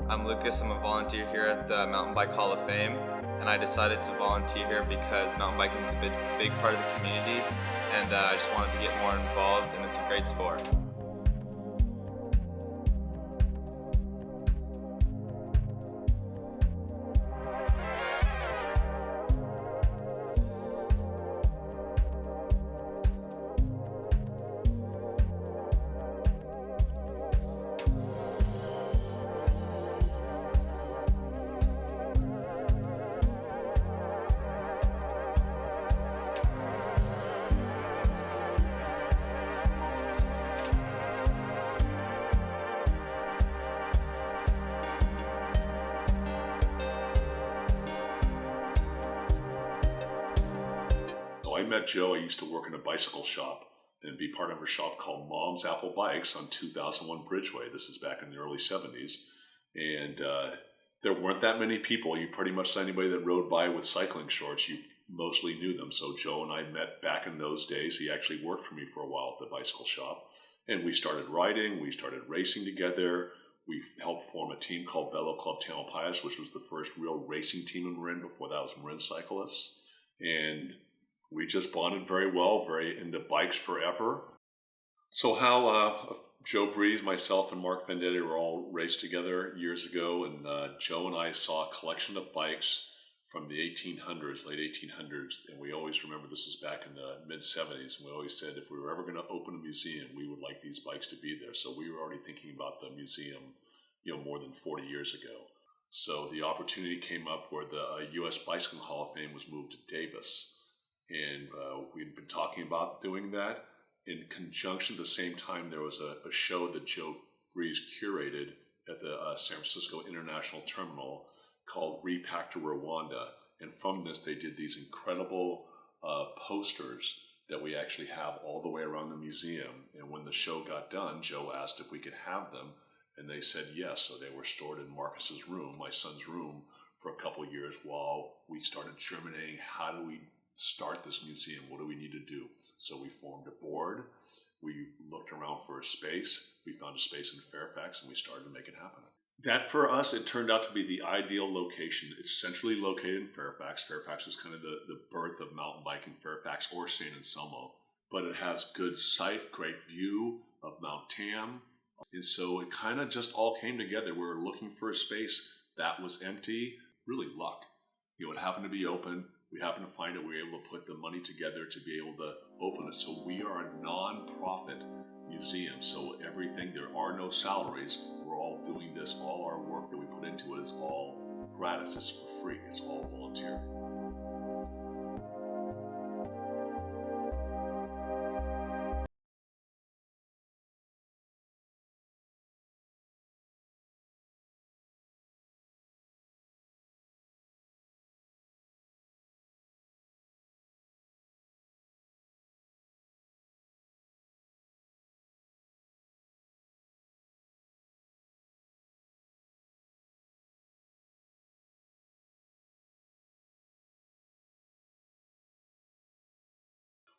I'm Lucas. I'm a volunteer here at the Mountain Bike Hall of Fame, and I decided to volunteer here because mountain biking is a big part of the community, and I just wanted to get more involved, and it's a great sport. So I met Joe. I used to work in a bicycle shop and be part of a shop called Mom's Apple Bikes on 2001 Bridgeway. This is back in the early 70s. And there weren't that many people. You pretty much saw anybody that rode by with cycling shorts, you mostly knew them. So Joe and I met back in those days. He actually worked for me for a while at the bicycle shop. And we started riding, we started racing together. We helped form a team called Velo Club Tamalpais, which was the first real racing team in Marin. Before that was Marin Cyclists. And we just bonded very well, very into bikes forever. So how Joe Breeze, myself, and Mark Vendetti were all raced together years ago, and Joe and I saw a collection of bikes from the 1800s, late 1800s, and we always remember this is back in the mid-70s, and we always said if we were ever going to open a museum, we would like these bikes to be there. So we were already thinking about the museum, more than 40 years ago. So the opportunity came up where the U.S. Bicycling Hall of Fame was moved to Davis. And we'd been talking about doing that. In conjunction, at the same time, there was a show that Joe Breeze curated at the San Francisco International Terminal called Repack to Rwanda. And from this, they did these incredible posters that we actually have all the way around the museum. And when the show got done, Joe asked if we could have them. And they said yes. So they were stored in Marcus's room, my son's room, for a couple of years while we started germinating how do we start this museum? What do we need to do? So we formed a board. We looked around for a space. We found a space in Fairfax, and we started to make it happen. That, for us, it turned out to be the ideal location. It's centrally located in Fairfax. Fairfax is kind of the birth of mountain biking, Fairfax or San Anselmo. But it has good sight, great view of Mount Tam. And so it kind of just all came together. We were looking for a space that was empty. Really luck. It happened to be open. We happened to find it. We were able to put the money together to be able to open it. So we are a non-profit museum. So everything, there are no salaries. We're all doing this. All our work that we put into it is all gratis. It's for free. It's all volunteer.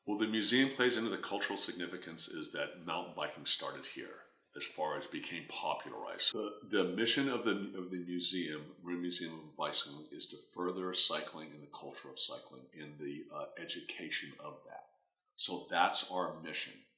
Well, the museum plays into the cultural significance is that mountain biking started here as far as became popularized. The mission of the museum, Marin Museum of Bicycling, is to further cycling and the culture of cycling and the education of that. So that's our mission.